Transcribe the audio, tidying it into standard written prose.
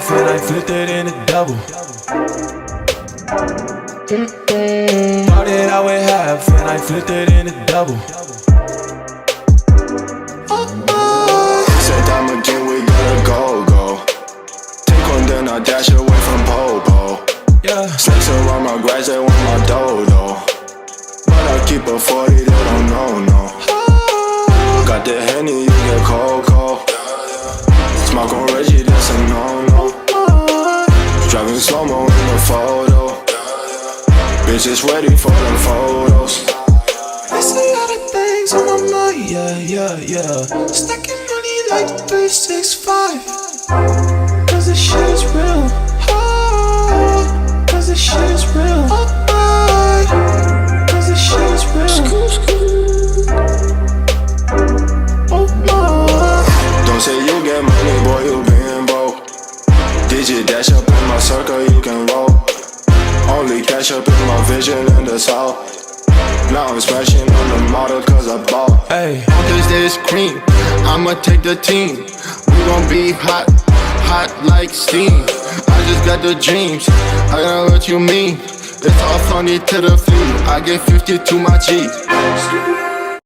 half and I flipped it in a double. Started out with half and I flipped it in a double. Said I'm again, we gotta go. Take one, then I dash away from Popo. Yeah. Snakes around my grass, they want my dodo. But I keep a 40, they don't know, no. Got the Henny, you get cocoa. Smoke on Reggie, that's a no-no. Driving slow-mo in the photo. Bitches ready for them photos. There's a lot of things on my mind, yeah. Stacking money like 365. Cause this shit is real. Cause this shit is real. Cause this shit is real. Don't say you get money, boy, you been broke. Digit dash up in my circle, you can roll. Only cash up in my vision in the south. Now I'm smashing on the model cause I bought. Hey, Cause there's cream, I'ma take the team. We gon' be hot like steam. I just got the dreams, I know what you mean. It's all funny to the feet, I get 50 to my G.